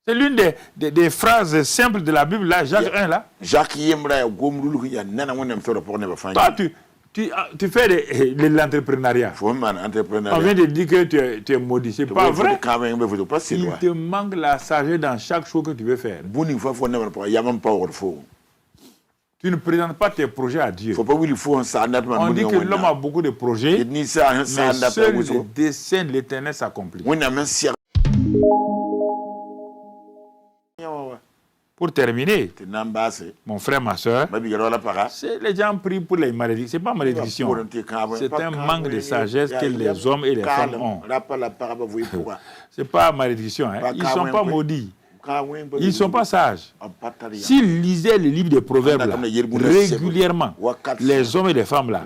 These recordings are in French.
C'est l'une des phrases simples de la Bible, là, Jacques 1, là. Jacques Yemra, Toi, tu fais de l'entrepreneuriat. On vient de dire que tu es maudit. C'est pas vrai. Il te manque la sagesse dans chaque chose que tu veux faire. Tu ne présentes pas tes projets à Dieu. On dit que l'homme a beaucoup de projets, mais seul le dessein de l'Éternel s'accomplit. Pour terminer, mon frère, ma soeur, les gens prient pour les malédictions. Ce n'est pas malédiction. C'est un manque de sagesse que les hommes et les femmes ont. Ce n'est pas malédiction. Hein. Ils ne sont pas maudits. Ils ne sont pas sages. S'ils lisaient le livre des proverbes là, régulièrement, les hommes et les femmes là,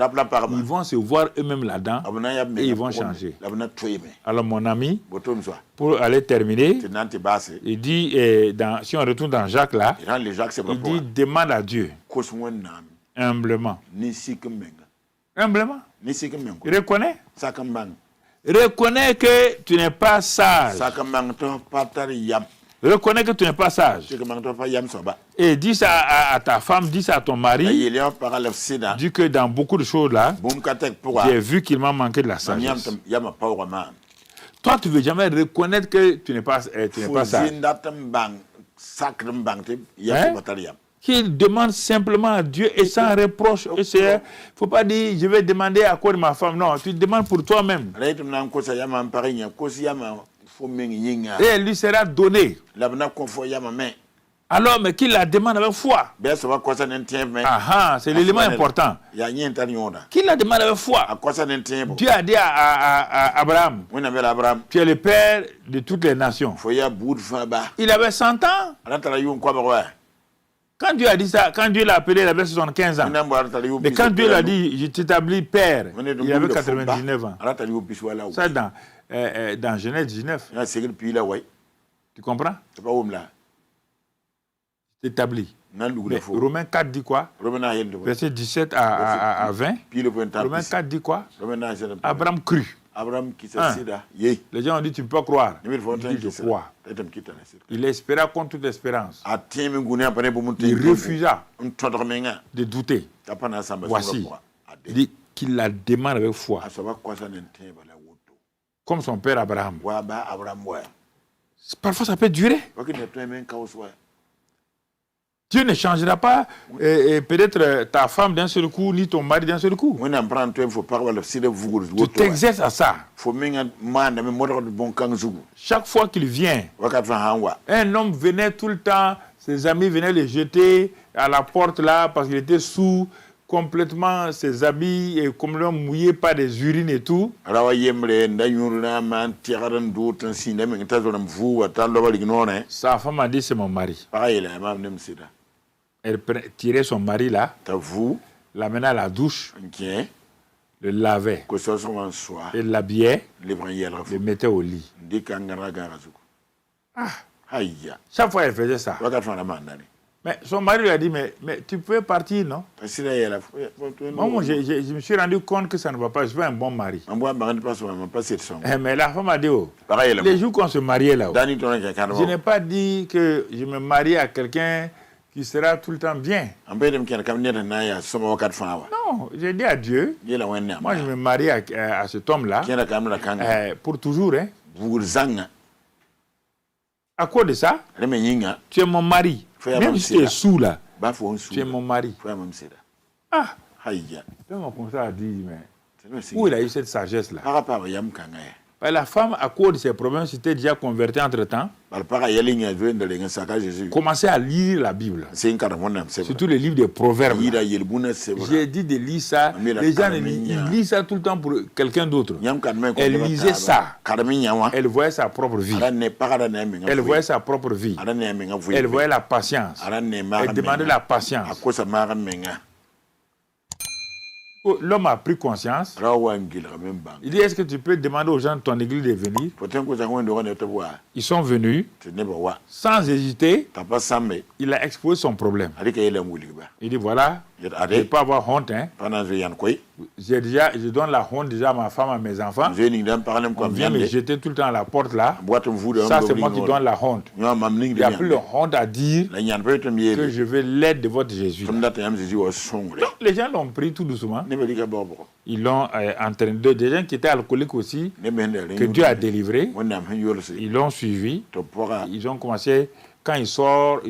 ils vont se voir eux-mêmes là-dedans et ils vont changer. Alors mon ami, pour aller terminer, il dit, si on retourne dans Jacques là, il dit demande à Dieu humblement. Humblement. Reconnais. Reconnais que tu n'es pas sage. Reconnais que tu n'es pas sage. Et dis ça à ta femme, dis ça à ton mari. Dis que dans beaucoup de choses là, j'ai vu qu'il m'a manqué de la sagesse. Toi, tu ne veux jamais reconnaître que tu n'es pas sage. Qu'il demande simplement à Dieu et sans reproche. Il ne faut pas dire, je vais demander à quoi de ma femme. Non, tu demandes pour toi-même. Et elle lui sera donnée. Alors, mais qu'il la demande avec foi. C'est l'élément important. Qu'il la demande avec foi. Dieu a dit à Abraham, tu es le père de toutes les nations. Il avait 100 ans. Quand Dieu a dit ça, quand Dieu l'a appelé, il avait 75 ans. Mais quand Dieu l'a dit, je t'établis père, il avait 99 ans. Ça, dans Genèse 19. Tu comprends? Établi. Mais Romains 4 dit quoi? Verset 17 à 20. Romains 4 dit quoi? Abraham crut. Les gens ont dit tu ne peux pas croire. Il dit je crois. Il espéra contre toute espérance. Il refusa de douter. Voici. Il dit qu'il la demande avec foi. Comme son père Abraham. Parfois ça peut durer. Dieu ne changera pas peut-être ta femme d'un seul coup, ni ton mari d'un seul coup. Tu t'exerces à ça. Chaque fois qu'il vient, un homme venait tout le temps, ses amis venaient le jeter à la porte là parce qu'il était sous, complètement ses habits et complètement mouillés par des urines et tout. Sa femme a dit c'est mon mari. Elle tirait son mari là, l'amenait à la douche, le lavait, et l'habillait, le mettait au lit. Chaque fois elle faisait ça. Mais son mari lui a dit, mais tu peux partir, non? Moi, je me suis rendu compte que ça ne va pas. Je veux un bon mari. Mais la femme a dit, les jours qu'on se mariait là, je n'ai pas dit que je me marie à quelqu'un qui sera tout le temps bien. Non, j'ai dit à Dieu, moi je me marie à cet homme-là pour toujours. Hein. À quoi de ça? Tu es mon mari. Même si tu es sous là, tu es mon mari. Comme ça a dit, mais où il a eu cette sagesse là? La femme, à cause de ses problèmes, s'était déjà convertie entre-temps. Commençait à lire la Bible. Surtout les livres des proverbes. J'ai dit de lire ça. Les gens ils lisent ça tout le temps pour quelqu'un d'autre. Elle lisait ça. Elle voyait sa propre vie. Elle voyait sa propre vie. Elle voyait la patience. Elle demandait la patience. L'homme a pris conscience. Il dit, est-ce que tu peux demander aux gens de ton église de venir? Ils sont venus. Sans hésiter, il a exposé son problème. Il dit, voilà, ne pas avoir honte. Hein. Je donne la honte déjà à ma femme, à mes enfants. On vient me jeter tout le temps à la porte là. Ça, c'est moi qui donne la honte. Il n'y a plus de honte à dire que je veux l'aide de votre Jésus. Donc, les gens l'ont pris tout doucement. Ils l'ont entraîné. Des gens qui étaient alcooliques aussi, que Dieu a délivré. Ils l'ont suivi. Ils ont commencé... Quand il sort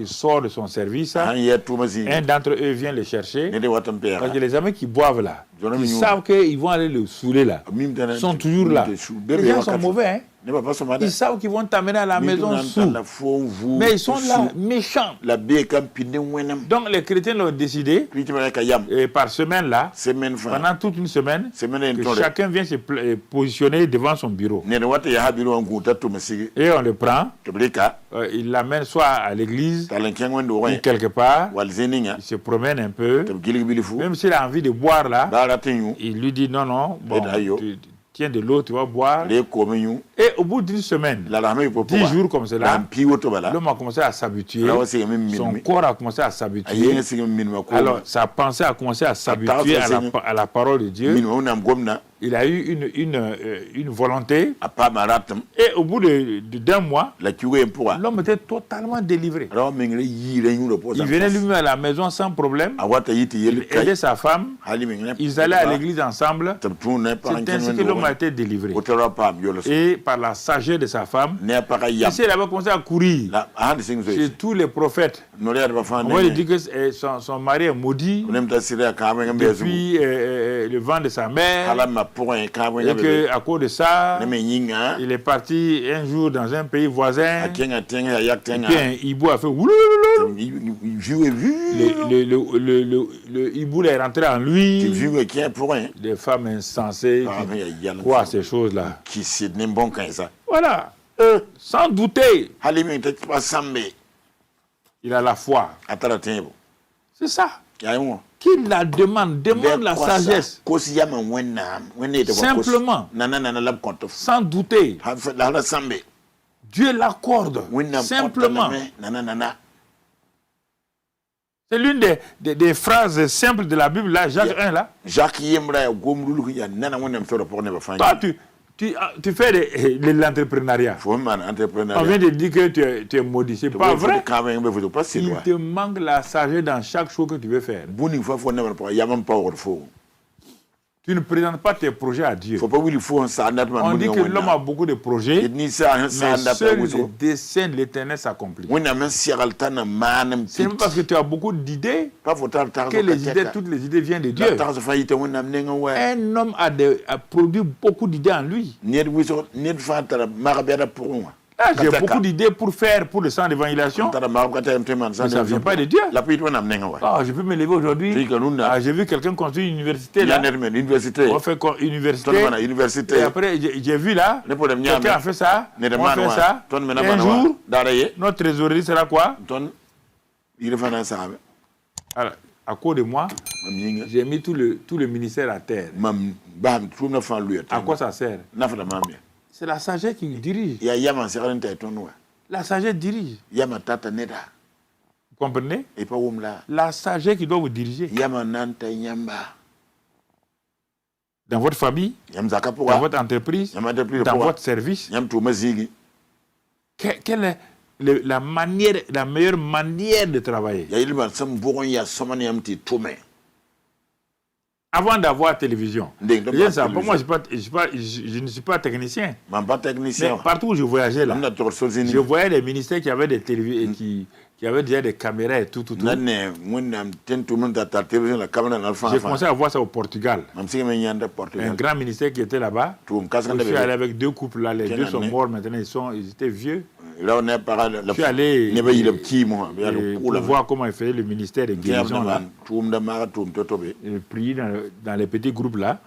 de son service, un d'entre eux vient le chercher. Parce que les amis qui boivent là, ils savent qu'ils vont aller le saouler là. Ils sont toujours là. Les gens sont mauvais, hein? Ils savent qu'ils vont t'amener à la maison sous. Mais ils sont là, méchants. Donc les chrétiens l'ont décidé, et par semaine là, pendant toute une semaine, que chacun vient se positionner devant son bureau. Et on le prend, il l'amène soit à l'église, ou quelque part, il se promène un peu. Même s'il a envie de boire là, il lui dit non, bon, tiens de l'eau, tu vas boire. Et au bout d'une semaine, 10 jours comme cela, l'homme a commencé à s'habituer. Son corps a commencé à s'habituer. Alors, sa pensée a commencé à s'habituer à la parole de Dieu. Il a eu une volonté. Et au bout d'un mois, l'homme était totalement délivré. Il venait lui-même à la maison sans problème. Il aidait sa femme. Ils allaient à l'église ensemble. C'est ainsi que l'homme a été délivré. Et par la sagesse de sa femme, il avait commencé à courir chez tous les prophètes. On va lui dire que son mari est maudit depuis le vent de sa mère. Et qu'à cause de ça, il est parti un jour dans un pays voisin. Et puis un hibou a fait le hibou est rentré en lui. Des femmes insensées qui croient à ces choses-là. Voilà. Sans douter. Il a la foi. C'est ça. Qu'il la demande la sagesse. Simplement. Sans douter. Dieu l'accorde. Simplement. C'est l'une des phrases simples de la Bible, là, Jacques 1, là. Toi, tu fais de l'entrepreneuriat. On vient de dire que tu es maudit. C'est pas vrai. Il te manque la sagesse dans chaque chose que tu veux faire. Tu ne présentes pas tes projets à Dieu. On dit que l'homme a beaucoup de projets, mais seul le dessein de l'Éternel s'accomplit. C'est même parce que tu as beaucoup d'idées que toutes les idées viennent de Dieu. Un homme a produit beaucoup d'idées en lui. J'ai beaucoup d'idées pour le centre d'évangélisation. Mais ça ne vient pas de Dieu. Je peux me lever aujourd'hui. J'ai vu quelqu'un construire une université là. On fait université. Et après, j'ai vu là, quelqu'un a fait ça. On fait ça. Un jour, notre trésorerie sera quoi? Alors, à cause de moi, j'ai mis tout le ministère à terre. À quoi ça sert? C'est la sagesse qui dirige. La sagesse dirige. Vous comprenez? La sagesse qui doit vous diriger. Dans votre famille, dans votre entreprise, dans votre service. Quelle est la meilleure manière de travailler? Avant d'avoir la télévision. Moi, je ne suis pas technicien. Mais partout où je voyageais là, je voyais les ministères qui avaient des télévisions, qui avaient déjà des caméras et tout. J'ai commencé à voir ça au Portugal. Un grand ministère qui était là-bas. Je suis allé avec 2 couples là. Les 2 sont morts maintenant. Ils étaient vieux. Je suis allé pour voir comment il faisait le ministère de guérison là. Et prier dans les petits groupes là.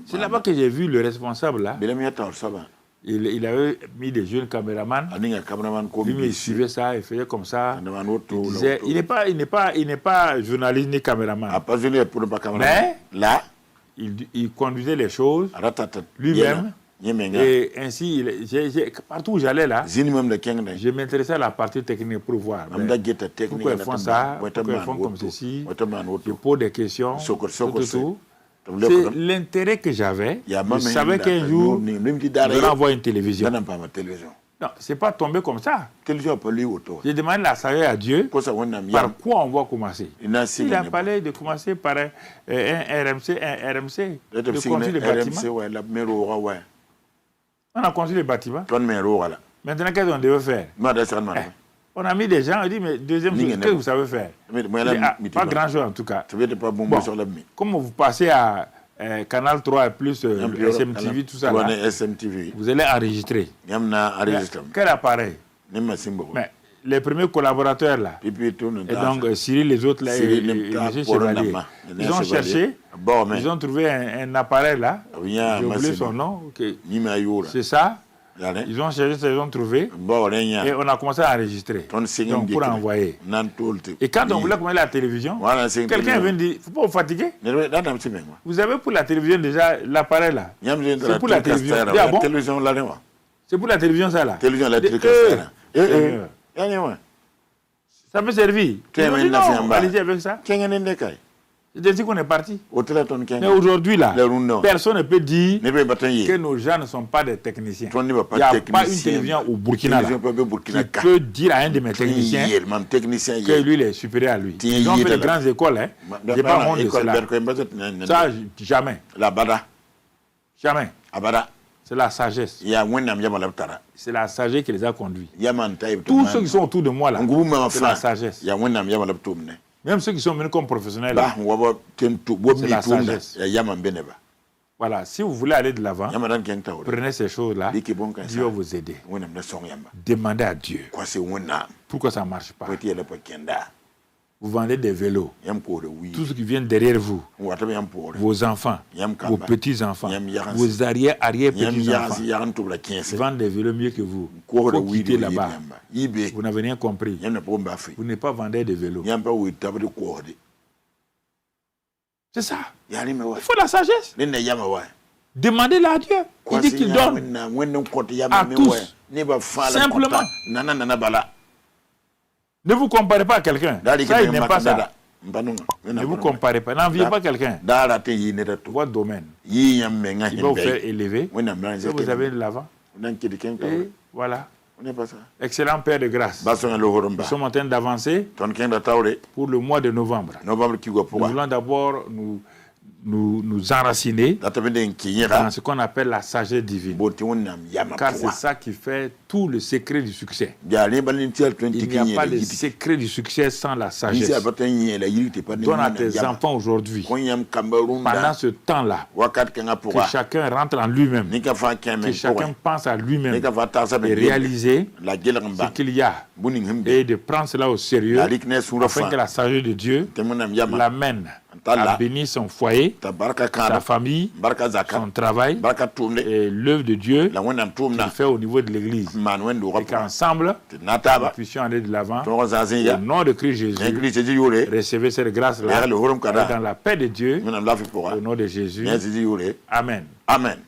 C'est là-bas que j'ai vu le responsable là. Il avait mis des jeunes caméramans. Lui, il suivait ça, il faisait comme ça. Il disait, il n'est pas journaliste ni caméraman. Mais là, il conduisait les choses lui-même. Et ainsi, partout où j'allais là, je m'intéressais à la partie technique pour voir. Pourquoi ils font ça, pourquoi ils font comme ceci, je pose des questions, tout. C'est l'intérêt que j'avais. Je savais qu'un jour, je vais avoir une télévision. Non, ce n'est pas tombé comme ça. J'ai demandé la sagesse à Dieu. Par quoi on va commencer? Il a parlé de commencer par un RMC, de construire le bâtiment. On a construit le bâtiment. Maintenant, qu'est-ce qu'on devait faire? On a mis des gens, on dit, mais deuxième chose, qu'est-ce que vous savez faire? Pas grand-chose en tout cas. Bon, comme vous passez à Canal 3 et plus SMTV, tout ça, là, vous allez enregistrer. Quel appareil? Mais les premiers collaborateurs là, et donc Cyril, les autres là, et M. Chevalier, ils ont cherché, ils ont trouvé un appareil là, j'ai oublié son nom, c'est ça. Ils ont cherché, ils ont trouvé, et on a commencé à enregistrer, donc pour envoyer. Et quand on voulait commencer la télévision, quelqu'un vient dire, il ne faut pas vous fatiguer. Vous avez pour la télévision déjà l'appareil là. C'est pour la télévision. C'est pour la télévision ça là. Télévision électrique. Ça peut servir. Non, allez-y avec ça. C'est ainsi qu'on est parti. Mais aujourd'hui, là, personne ne peut dire que nos gens ne sont pas des techniciens. Il n'y a pas une télévision au Burkina là, qui peut dire à un de mes techniciens que lui, il est supérieur à lui. Ils ont fait de grandes écoles. Hein. Je n'ai pas honte de cela. Ça, jamais. Jamais. C'est la sagesse. C'est la sagesse qui les a conduits. Tous ceux qui sont autour de moi, là, c'est la sagesse. Même ceux qui sont venus comme professionnels, c'est la sagesse. Voilà, si vous voulez aller de l'avant, prenez ces choses-là, Dieu va vous aider. Demandez à Dieu pourquoi ça ne marche pas. Vous vendez des vélos, tout ce qui vient derrière vous, vos enfants, vos petits-enfants, vos arrière-petits-enfants, vendent des vélos mieux que vous. Vous faut quitter là-bas. Vous n'avez rien compris. Vous n'êtes pas vendeur de vélos. C'est ça. Il faut la sagesse. Demandez-la à Dieu. Il dit qu'il donne à tous. Simplement. Ne vous comparez pas à quelqu'un. Ça, il n'aime pas ça. Ne vous comparez pas. N'enviez pas quelqu'un. Votre domaine. Il va vous faire élever. Si vous avez de l'avant. Et voilà. Excellent Père de grâce. Nous sommes en train d'avancer pour le mois de novembre. Nous voulons d'abord nous enraciner dans ce qu'on appelle la sagesse divine. Car c'est ça qui fait tout le secret du succès. Il n'y a pas de secret du succès sans la sagesse. Donne à tes enfants aujourd'hui, pendant ce temps-là, que chacun rentre en lui-même, que chacun pense à lui-même et réaliser ce qu'il y a et de prendre cela au sérieux afin que la sagesse de Dieu l'amène à bénir son foyer, sa famille, son travail et l'œuvre de Dieu qu'il fait au niveau de l'Église. Et qu'ensemble, nous puissions aller de l'avant. Au nom de Christ Jésus, recevez cette grâce-là dans la paix de Dieu. Au nom de Jésus. Amen. Amen.